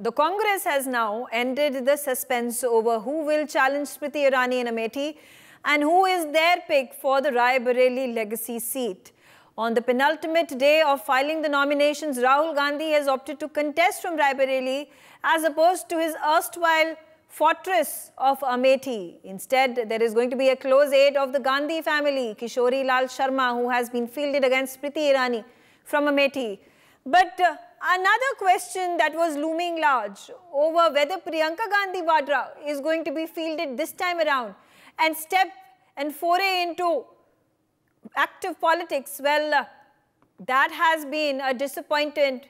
the Congress has now ended the suspense over who will challenge Smriti Irani in Amethi and who is their pick for the Rai Bareli legacy seat. On the penultimate day of filing the nominations, Rahul Gandhi has opted to contest from Rai Bareli as opposed to his erstwhile fortress of Amethi. Instead, there is going to be a close aide of the Gandhi family, Kishori Lal Sharma, who has been fielded against Smriti Irani from Amethi. But another question that was looming large over whether Priyanka Gandhi Vadra is going to be fielded this time around and step and foray into active politics, well, that has been a disappointment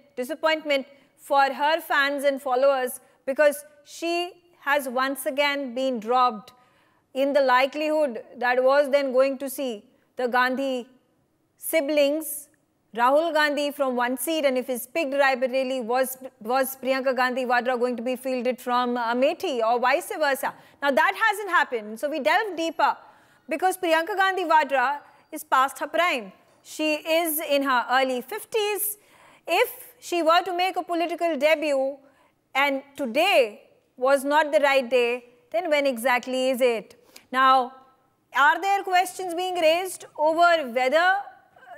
for her fans and followers, because she has once again been dropped in the likelihood that was then going to see the Gandhi siblings, Rahul Gandhi from one seat, and if his picked Rai Bareli was Priyanka Gandhi Vadra going to be fielded from Amethi or vice versa. Now that hasn't happened. So we delve deeper because Priyanka Gandhi Vadra is past her prime. She is in her early 50s. If she were to make a political debut and today was not the right day, then when exactly is it? Now, are there questions being raised over whether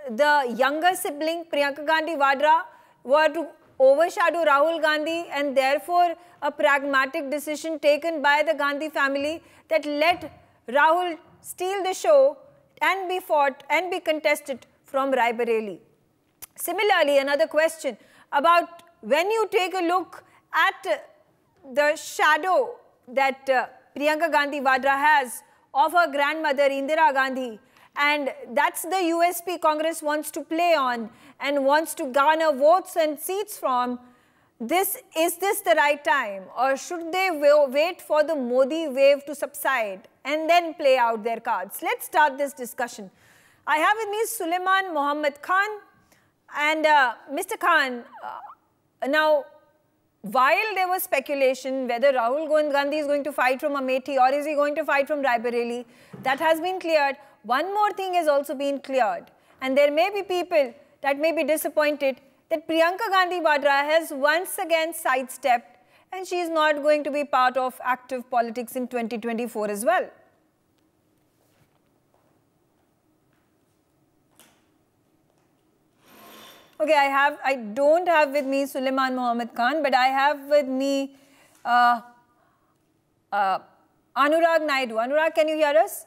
the younger sibling, Priyanka Gandhi Vadra, were to overshadow Rahul Gandhi, and therefore a pragmatic decision taken by the Gandhi family that let Rahul steal the show and be fought and be contested from Rai Bareli? Similarly, another question about when you take a look at the shadow that Priyanka Gandhi Vadra has of her grandmother Indira Gandhi, and that's the USP Congress wants to play on and wants to garner votes and seats from. Is this the right time, or should they wait for the Modi wave to subside and then play out their cards? Let's start this discussion. I have with me Suleiman Mohammed Khan. And Mr. Khan, now, while there was speculation whether Rahul Gandhi is going to fight from Amethi or is he going to fight from Rai Bareli, that has been cleared. One more thing has also been cleared, and there may be people that may be disappointed that Priyanka Gandhi Vadra has once again sidestepped and she is not going to be part of active politics in 2024 as well. Okay, I don't have with me Suleiman Mohammed Khan, but I have with me Anurag Naidu. Anurag, can you hear us?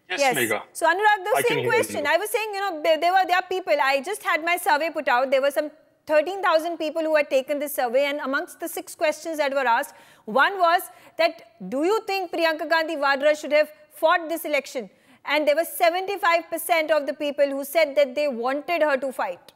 Yes, Megha. So Anurag, the same question. I was saying, you know, there are people. I just had my survey put out. There were some 13,000 people who had taken this survey, and amongst the 6 questions that were asked, one was that, do you think Priyanka Gandhi Vadra should have fought this election? And there was 75% of the people who said that they wanted her to fight.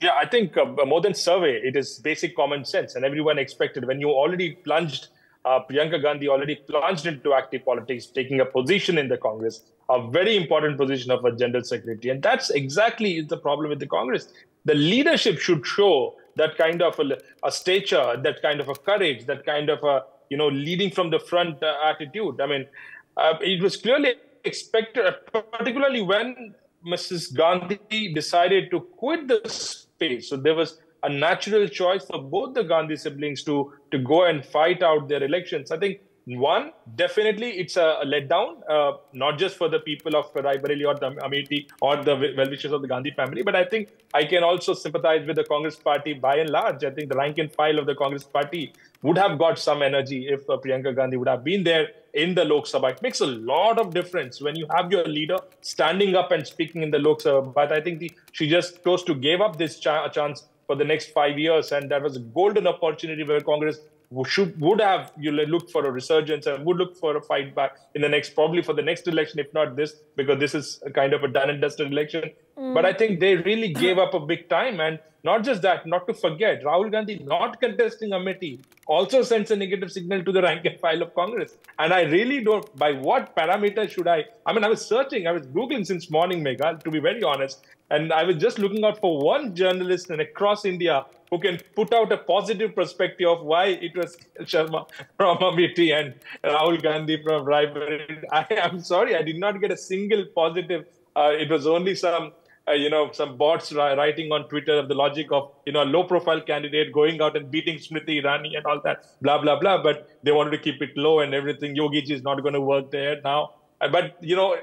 Yeah, I think more than survey, it is basic common sense. And everyone expected, when you already plunged, Priyanka Gandhi already plunged into active politics, taking a position in the Congress, a very important position of a general secretary. And that's exactly the problem with the Congress. The leadership should show that kind of a stature, that kind of a courage, that kind of a, leading from the front attitude. I mean, it was clearly expected, particularly when Mrs. Gandhi decided to quit the space. So there was a natural choice for both the Gandhi siblings to go and fight out their elections. I think, one, definitely it's a letdown, not just for the people of Rai Bareli or the Amethi or the well-wishers of the Gandhi family, but I think I can also sympathize with the Congress party by and large. I think the rank and file of the Congress party would have got some energy if Priyanka Gandhi would have been there in the Lok Sabha. It makes a lot of difference when you have your leader standing up and speaking in the Lok Sabha. But I think she just chose to give up this chance for the next 5 years, and that was a golden opportunity where Congress would have looked for a resurgence and would look for a fight back in the next, probably for the next election, if not this, because this is a kind of a done and dusted election. But I think they really gave up a big time. And not just that, not to forget, Rahul Gandhi not contesting Amethi also sends a negative signal to the rank and file of Congress. And I really don't, by what parameter should I mean, I was searching, I was Googling since morning, Megha, to be very honest. And I was just looking out for one journalist and across India who can put out a positive perspective of why it was Sharma from Amethi and Rahul Gandhi from Rai Bareli. I am sorry, I did not get a single positive. It was only some some bots writing on Twitter of the logic of, a low-profile candidate going out and beating Smriti Irani and all that, blah, blah, blah. But they wanted to keep it low and everything. Yogi ji is not going to work there now. But,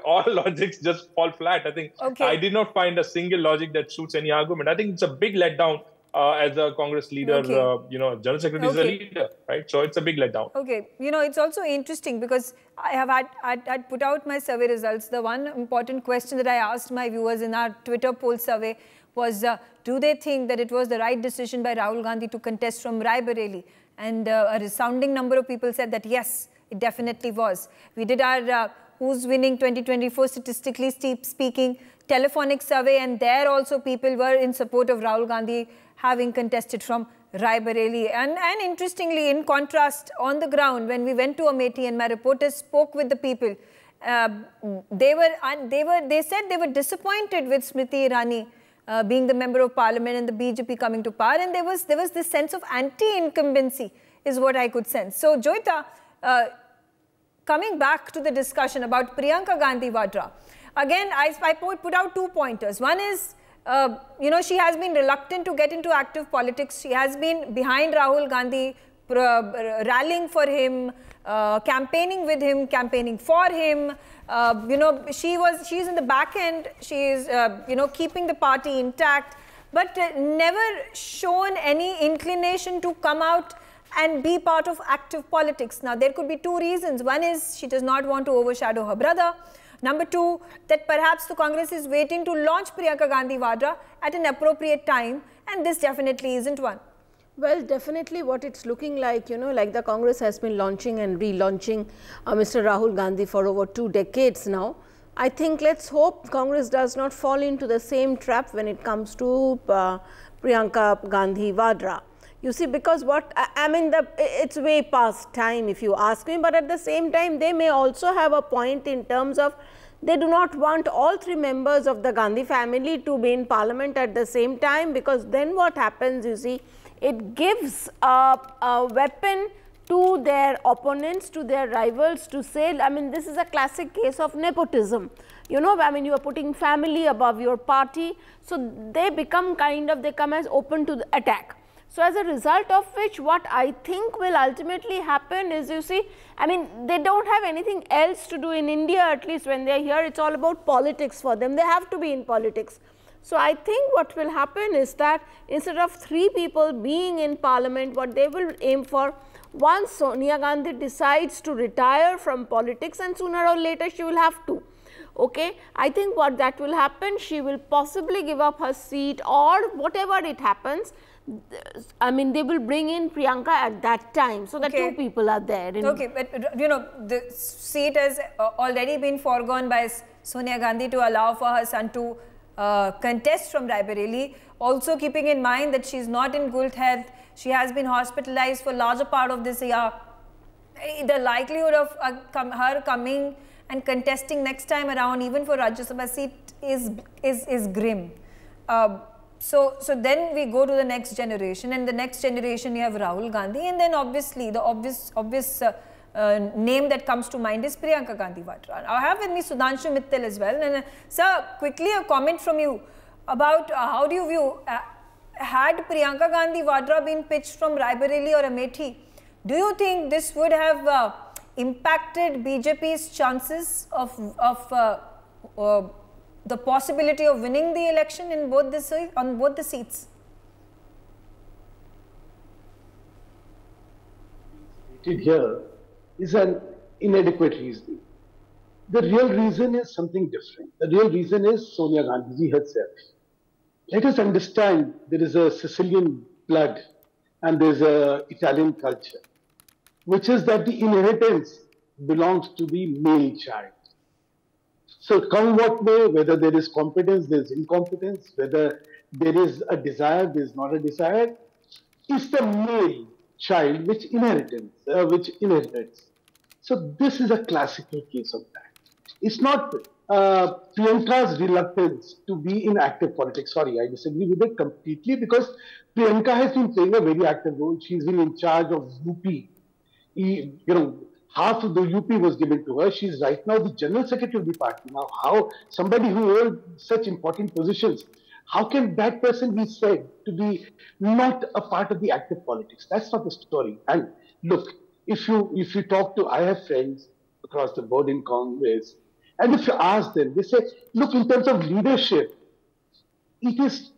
all logics just fall flat. I think I did not find a single logic that suits any argument. I think it's a big letdown as a Congress leader. General Secretary is a leader, right? So it's a big letdown. Okay. It's also interesting because I have I'd put out my survey results. The one important question that I asked my viewers in our Twitter poll survey was, do they think that it was the right decision by Rahul Gandhi to contest from Raebareli? And a resounding number of people said that yes, it definitely was. We did our Who's Winning 2024 statistically speaking telephonic survey, and there also people were in support of Rahul Gandhi having contested from Raebareli. And interestingly, in contrast, on the ground, when we went to Amethi and my reporters spoke with the people, they said they were disappointed with Smriti Irani being the member of parliament and the BJP coming to power, and there was this sense of anti-incumbency is what I could sense. So Joyita, coming back to the discussion about Priyanka Gandhi Vadra, again, I put out 2 pointers. One is, she has been reluctant to get into active politics. She has been behind Rahul Gandhi, rallying for him, campaigning with him, campaigning for him. She's in the back end. She is, keeping the party intact, but never shown any inclination to come out and be part of active politics. Now, there could be 2 reasons. One is she does not want to overshadow her brother. Number 2, that perhaps the Congress is waiting to launch Priyanka Gandhi Vadra at an appropriate time, and this definitely isn't one. Well, definitely what it's looking like, like the Congress has been launching and relaunching Mr. Rahul Gandhi for over 2 decades now. I think let's hope Congress does not fall into the same trap when it comes to Priyanka Gandhi Vadra. You see, because it's way past time if you ask me, but at the same time, they may also have a point in terms of they do not want all 3 members of the Gandhi family to be in parliament at the same time, because then what happens, you see, it gives a weapon to their opponents, to their rivals to say, this is a classic case of nepotism. You are putting family above your party, so they become they come as open to the attack. So, as a result of which, what I think will ultimately happen is, you see, they don't have anything else to do in India, at least when they are here, it's all about politics for them. They have to be in politics. So, I think what will happen is that instead of 3 people being in parliament, what they will aim for, once Sonia Gandhi decides to retire from politics, and sooner or later she will have to. Okay, I think what that will happen, she will possibly give up her seat, or whatever it happens, they will bring in Priyanka at that time, so that 2 people are there. Okay, but the seat has already been foregone by Sonia Gandhi to allow for her son to contest from Raebareli. Also keeping in mind that she is not in good health, she has been hospitalized for larger part of this year. The likelihood of her coming and contesting next time around, even for Rajya Sabha seat, is grim. So then we go to the next generation, and the next generation you have Rahul Gandhi, and then obviously the obvious name that comes to mind is Priyanka Gandhi Vadra. I have with me Sudhanshu Mittal as well. And sir, quickly a comment from you about how do you view, had Priyanka Gandhi Vadra been pitched from Raebareli or Amethi, do you think this would have impacted BJP's chances of the possibility of winning the election in on both the seats? Here is an inadequate reasoning. The real reason is something different. The real reason is Sonia Gandhi herself. Let us understand there is a Sicilian blood and there is an Italian culture, which is that the inheritance belongs to the male child. So come what may, whether there is competence, there is incompetence, whether there is a desire, there is not a desire, it's the male child which inherits. So this is a classical case of that. It's not Priyanka's reluctance to be in active politics. Sorry, I disagree with it completely, because Priyanka has been playing a very active role. She's been in charge of UP, half of the UP was given to her. She's right now the general secretary of the party. Now, how somebody who held such important positions, how can that person be said to be not a part of the active politics? That's not the story. And look, if you talk to, I have friends across the board in Congress, and if you ask them, they say, look, in terms of leadership, it is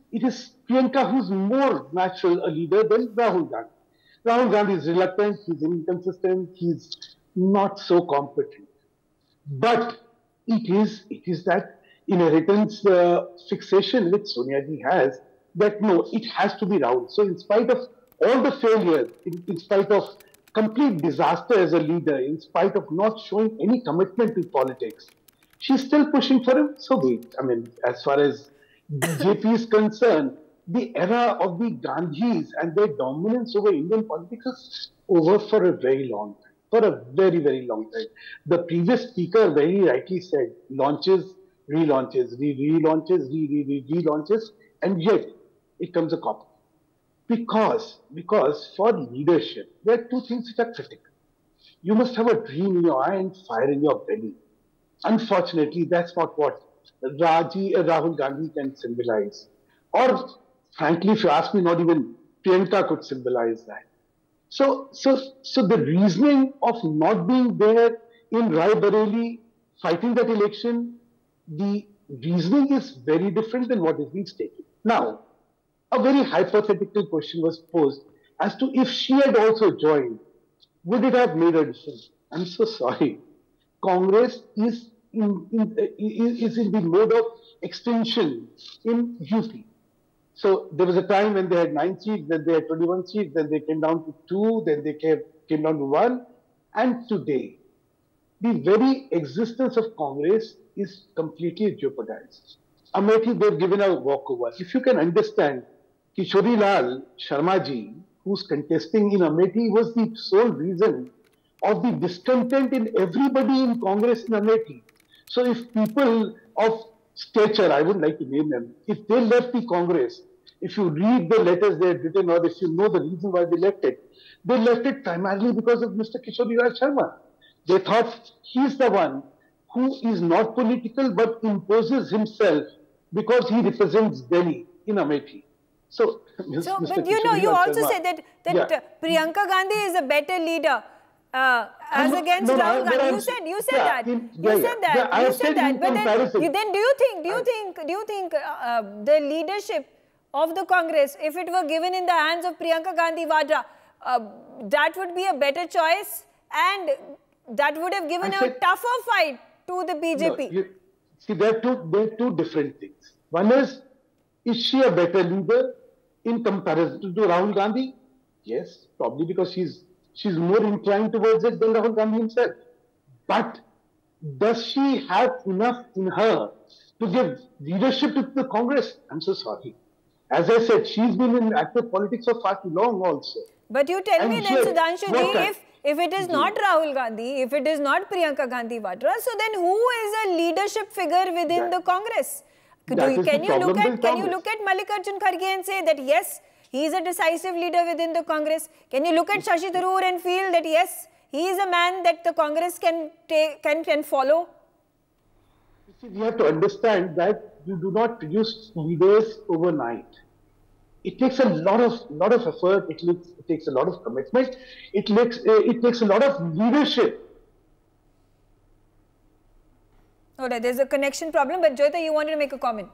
Priyanka who's more natural a leader than Rahul Gandhi. Rahul Gandhi is reluctant, he's inconsistent, he's not so competent. But it is that inheritance fixation which Sonia ji has, that no, it has to be Rahul. So in spite of all the failures, in spite of complete disaster as a leader, in spite of not showing any commitment to politics, she's still pushing for him. So wait, I mean, as far as BJP is concerned, the era of the Gandhis and their dominance over Indian politics is over for a very long time. For a very, very long time. The previous speaker very rightly said, launches, relaunches, relaunches, relaunches, and yet it comes a copy. Because for leadership, there are two things which are critical. You must have a dream in your eye and fire in your belly. Unfortunately, that's not what Rahul Gandhi can symbolize. Or, frankly, if you ask me, not even Priyanka could symbolize that. So the reasoning of not being there in Rai Bareli, fighting that election, the reasoning is very different than what is being stated. Now, a very hypothetical question was posed as to if she had also joined, would it have made a difference? I'm so sorry. Congress is in the mode of extension in UP. So there was a time when they had 9 seats, then they had 21 seats, then they came down to 2, then they came down to 1. And today, the very existence of Congress is completely jeopardized. Amethi, they've given a walkover. If you can understand, Kishori Lal Sharma ji, who's contesting in Amethi, was the sole reason of the discontent in everybody in Congress in Amethi. So if people of stature, I would like to name them, if they left the Congress, if you read the letters they had written or if you know the reason why they left it primarily because of Mr. Kishori Lal Sharma. They thought he's the one who is not political but imposes himself because he represents Delhi in Amethi. So but you also said that Priyanka Gandhi is a better leader as against Rahul Gandhi. You said that. But then do you think the leadership of the Congress, if it were given in the hands of Priyanka Gandhi Vadra, that would be a better choice and that would have given a tougher fight to the BJP? No, see, there are two different things. One is she a better leader in comparison to Rahul Gandhi? Yes, probably because she's more inclined towards it than Rahul Gandhi himself. But does she have enough in her to give leadership to the Congress? I'm so sorry. As I said, she's been in active politics for far too long also. But you tell me then, Sudhanshu ji, if it is not Rahul Gandhi, if it is not Priyanka Gandhi Vadra, so then who is a leadership figure within the Congress? Can you look at Mallikarjun Kharge and say that yes, he is a decisive leader within the Congress? Can you look at Shashi Tharoor and feel that yes, he is a man that the Congress can follow? You see, we have to understand that you do not produce leaders overnight. It takes a lot of effort. It takes a lot of commitment. It takes a lot of leadership. Alright, there's a connection problem, but Joyita, you wanted to make a comment.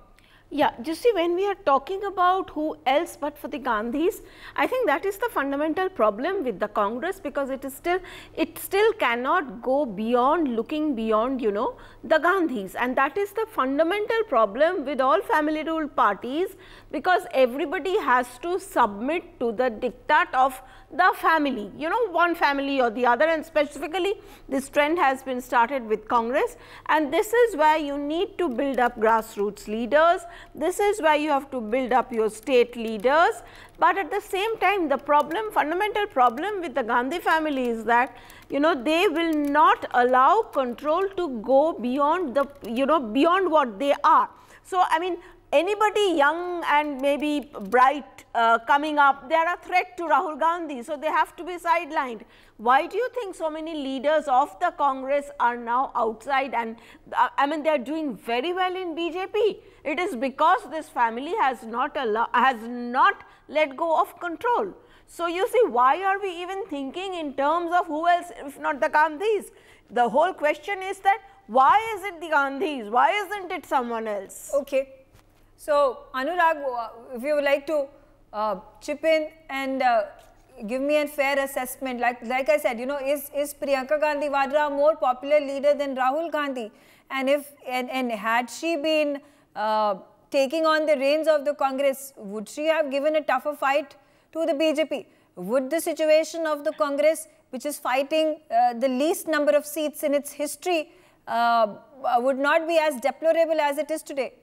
Yeah, you see, when we are talking about who else but for the Gandhis, I think that is the fundamental problem with the Congress, because it still cannot go beyond, looking beyond, you know, the Gandhis, and that is the fundamental problem with all family ruled parties, because everybody has to submit to the diktat of the family, you know, one family or the other, and specifically this trend has been started with Congress, and this is where you need to build up grassroots leaders, this is where you have to build up your state leaders, but at the same time the fundamental problem with the Gandhi family is that, you know, they will not allow control to go beyond the, you know, beyond what they are. So, I mean, anybody young and maybe bright coming up, they are a threat to Rahul Gandhi, so they have to be sidelined. Why do you think so many leaders of the Congress are now outside, and I mean, they are doing very well in BJP? It is because this family has not let go of control. So you see, why are we even thinking in terms of who else if not the Gandhis? The whole question is that why is it the Gandhis? Why isn't it someone else? Okay. So, Anurag, if you would like to chip in and give me a fair assessment, like I said, you know, is Priyanka Gandhi Vadra a more popular leader than Rahul Gandhi? And had she been taking on the reins of the Congress, would she have given a tougher fight to the BJP? Would the situation of the Congress, which is fighting the least number of seats in its history, would not be as deplorable as it is today?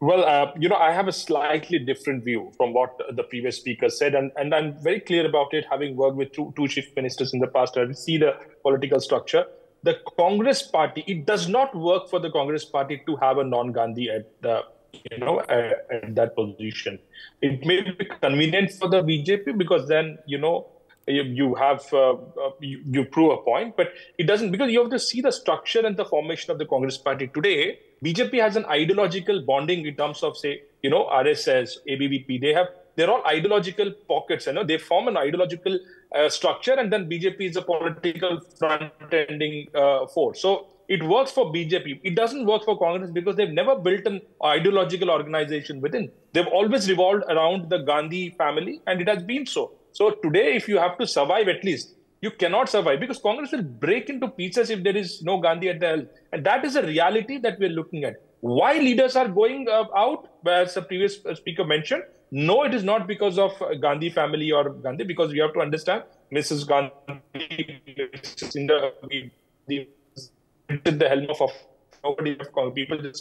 Well, you know, I have a slightly different view from what the previous speaker said, and I'm very clear about it, having worked with two chief ministers in the past. I see the political structure. The Congress party, it does not work for the Congress party to have a non-Gandhi at the, at that position. It may be convenient for the BJP because then, you have, you prove a point, but it doesn't, because you have to see the structure and the formation of the Congress party today. BJP has an ideological bonding in terms of, say, RSS, ABVP. They're all ideological pockets, they form an ideological structure, and then BJP is a political front-ending force. So it works for BJP. It doesn't work for Congress because they've never built an ideological organization within. They've always revolved around the Gandhi family, and it has been so. So today, if you have to survive at least, you cannot survive because Congress will break into pieces if there is no Gandhi at the helm. And that is a reality that we're looking at. Why leaders are going out, as the previous speaker mentioned? No, it is not because of Gandhi family or Gandhi, because we have to understand Mrs. Gandhi is in the helm of nobody of people. It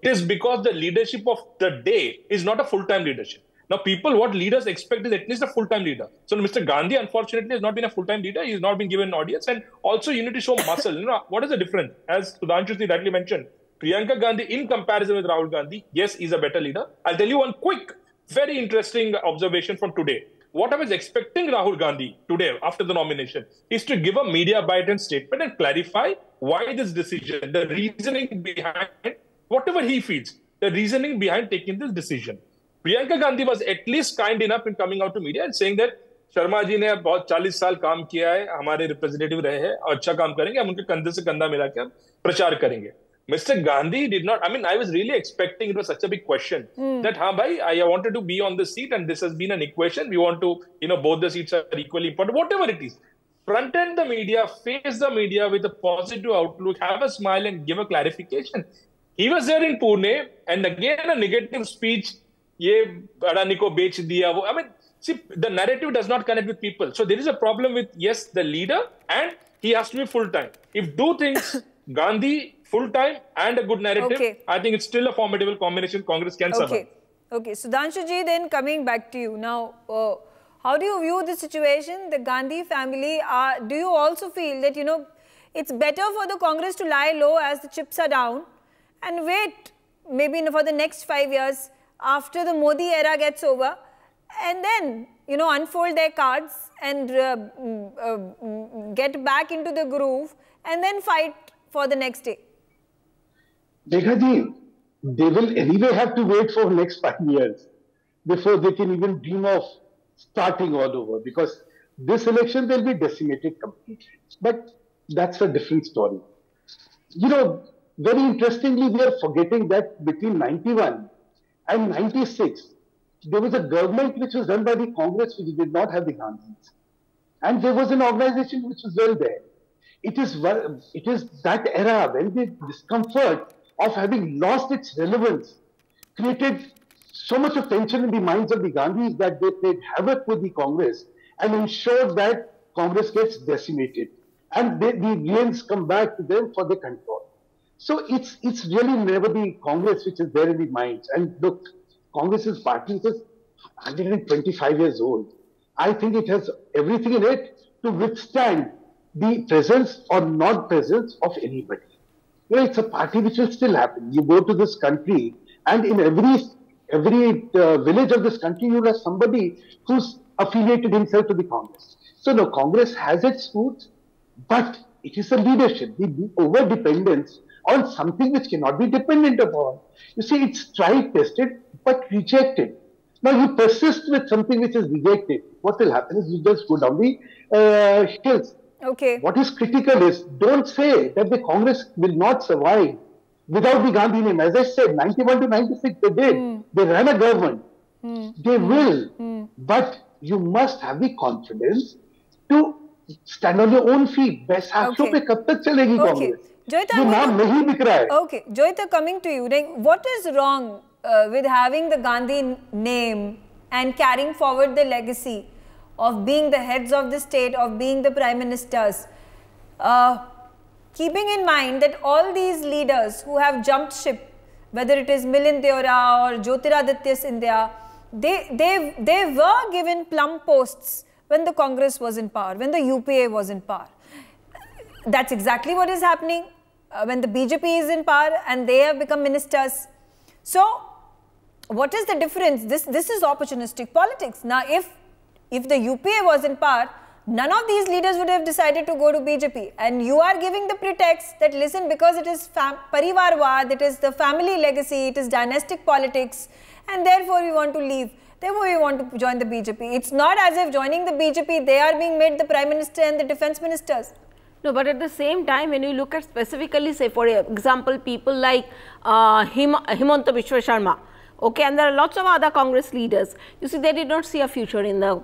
is because the leadership of the day is not a full-time leadership. Now, what leaders expect is at least a full-time leader. So, Mr. Gandhi, unfortunately, has not been a full-time leader. He has not been given an audience. And also, you need to show muscle. What is the difference? As Sudhanshu rightly mentioned, Priyanka Gandhi, in comparison with Rahul Gandhi, yes, is a better leader. I'll tell you one quick, very interesting observation from today. What I was expecting Rahul Gandhi today, after the nomination, is to give a media bite and statement and clarify why this decision, the reasoning behind whatever he feels, the reasoning behind taking this decision. Priyanka Gandhi was at least kind enough in coming out to media and saying that Sharma ji ने बहुत 40 साल काम किया है, हमारे representative रहे हैं और अच्छा काम करेंगे, हम उनके कंधे से कंधा मिला के प्रचार करेंगे. Mr. Gandhi did not, I was really expecting, it was such a big question that, bhai, I wanted to be on this seat and this has been an equation. We want to, both the seats are equally important, whatever it is. Front end the media, face the media with a positive outlook, have a smile and give a clarification. He was there in Pune and again a negative speech, see, the narrative does not connect with people. So there is a problem with, yes, the leader, and he has to be full-time. If two things, Gandhi, full-time and a good narrative, I think it's still a formidable combination Congress can survive. Okay, Sudhanshu ji, then coming back to you. Now, how do you view the situation? The Gandhi family, do you also feel that, it's better for the Congress to lie low as the chips are down and wait maybe for the next 5 years after the Modi era gets over, and then, unfold their cards and get back into the groove and then fight for the next day? Dekha, they will anyway have to wait for next 5 years before they can even dream of starting all over, because this election will be decimated completely. But that's a different story. Very interestingly, we are forgetting that between 91 and 96, there was a government which was run by the Congress which did not have the Gandhis. And there was an organization which was well there. It is that era when the discomfort of having lost its relevance created so much of tension in the minds of the Gandhis that they played havoc with the Congress and ensured that Congress gets decimated. And the reins come back to them for the control. So it's really never the Congress which is there in the minds. And look, Congress's party is 125 years old. I think it has everything in it to withstand the presence or not presence of anybody. it's a party which will still happen. You go to this country, and in every village of this country, you will have somebody who's affiliated himself to the Congress. So no, Congress has its roots, but it is a leadership. The over-dependence on something which cannot be dependent upon. You see, it's tried, tested, but rejected. Now you persist with something which is rejected. What will happen is you just go down the hills. Okay. What is critical is, don't say that the Congress will not survive without the Gandhi name. As I said, 91 to 96 they did. They ran a government. They will. But you must have the confidence to stand on your own feet. बैसाखियों पे कब तक चलेगी कांग्रेस? ये नाम नहीं बिक रहा है. Okay, Joyita, coming to you, like, what is wrong with having the Gandhi name and carrying forward the legacy of being the heads of the state, of being the prime ministers, keeping in mind that all these leaders who have jumped ship, whether it is Milind Deora or Jyotiraditya Scindia, they were given plum posts when the Congress was in power, when the UPA was in power. That's exactly what is happening when the BJP is in power and they have become ministers. So, what is the difference? This is opportunistic politics. Now, if the UPA was in power, none of these leaders would have decided to go to BJP. And you are giving the pretext that, listen, because it is Parivarwad, it is the family legacy, it is dynastic politics, and therefore we want to leave. Therefore, we want to join the BJP. It's not as if joining the BJP, they are being made the Prime Minister and the Defence Ministers. No, but at the same time, when you look at specifically, say, for example, people like Himanta Biswa Sharma, okay, and there are lots of other Congress leaders, you see, they did not see a future in the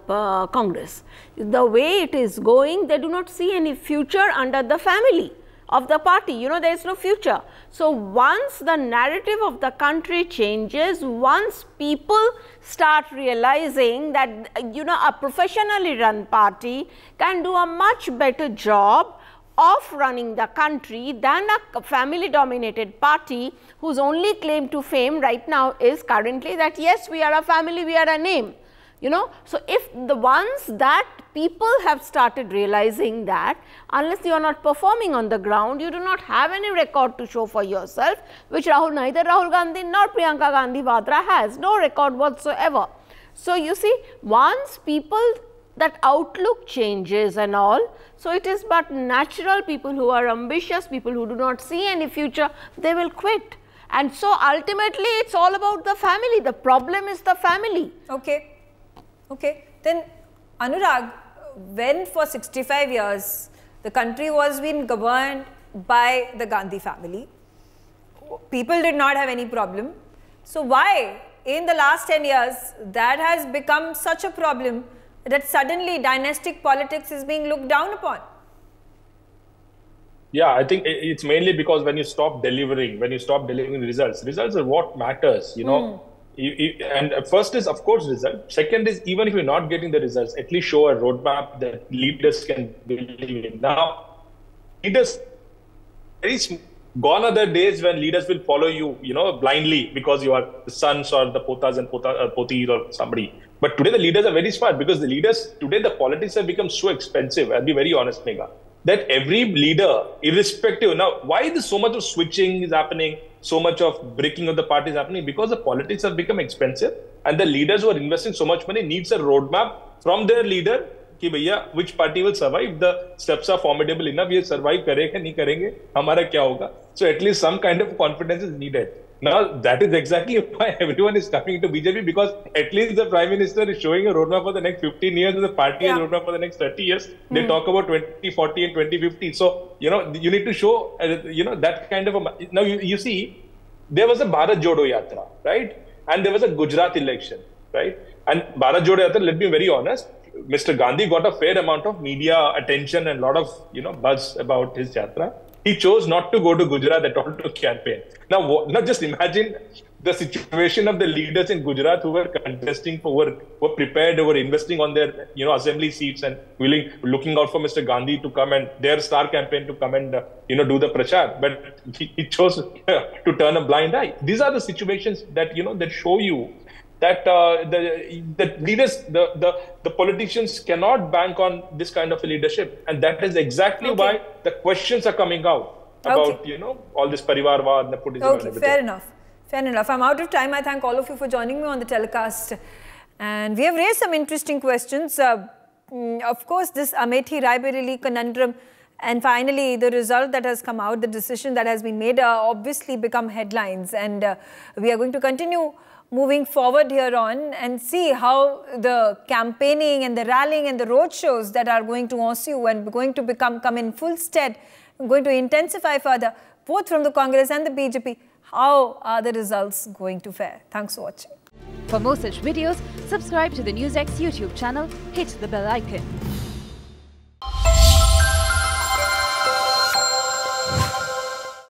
Congress. The way it is going, they do not see any future under the family of the party. You know, there is no future. So, once the narrative of the country changes, once people start realizing that, you know, a professionally run party can do a much better job of running the country than a family dominated party whose only claim to fame right now is currently that, yes, we are a family, we are a name, you know. So, if the ones that people have started realizing that unless you are not performing on the ground, you do not have any record to show for yourself, which neither Rahul Gandhi nor Priyanka Gandhi Vadra has, no record whatsoever. So, you see, once people, that outlook changes and all, so it is but natural people who are ambitious, people who do not see any future, they will quit. And so, ultimately, it's all about the family. The problem is the family. Okay. Okay. Then, Anurag, when for 65 years, the country was being governed by the Gandhi family, people did not have any problem. So, why in the last 10 years, that has become such a problem that suddenly dynastic politics is being looked down upon? Yeah, I think it's mainly because when you stop delivering, results are what matters, you know. And first is, of course, result. Second is, even if you're not getting the results, at least show a roadmap that leaders can believe in. Now, leaders, gone are the days when leaders will follow you, you know, blindly because you are the sons or the potas and potis or somebody. But today the leaders are very smart, because the leaders, today the politics have become so expensive. I'll be very honest, Megha, that every leader, irrespective, now why is so much of switching is happening, so much of breaking of the party is happening? Because the politics have become expensive and the leaders who are investing so much money needs a roadmap from their leader कि भैया which party will survive, the steps are formidable enough, ये survive करेगा नहीं करेंगे, हमारा क्या होगा? So at least some kind of confidence is needed. Now that is exactly why everyone is coming to BJP, because at least the Prime Minister is showing a roadmap for the next 15 years and the party has a roadmap for the next 30 years. They talk about 2040 and 2050. So, you know, you need to show, you know, that kind of a... Now you see, there was a Bharat Jodo Yatra, right? And there was a Gujarat election, right? And Bharat Jodo Yatra, let me be very honest, Mr. Gandhi got a fair amount of media attention and a lot of, you know, buzz about his yatra. He chose not to go to Gujarat at all to campaign. Now just imagine the situation of the leaders in Gujarat who were contesting for, were prepared, who were investing on their, you know, assembly seats and looking out for Mr. Gandhi to come and their star campaign to come and, you know, do the prachar. But he chose to turn a blind eye. These are the situations that, you know, that show you that the leaders, the politicians cannot bank on this kind of a leadership. And that is exactly why the questions are coming out. about, you know, all this parivarvad, nepotism and everything. Fair enough. Fair enough. I'm out of time. I thank all of you for joining me on the telecast. And we have raised some interesting questions. Of course, this Amethi-Raebareli conundrum, and finally the result that has come out, the decision that has been made, obviously become headlines. And we are going to continue moving forward here on and see how the campaigning and the rallying and the roadshows that are going to ensue and going to come in full stead, going to intensify further, both from the Congress and the BJP. How are the results going to fare? Thanks for watching. For more such videos, subscribe to the NewsX YouTube channel, hit the bell icon.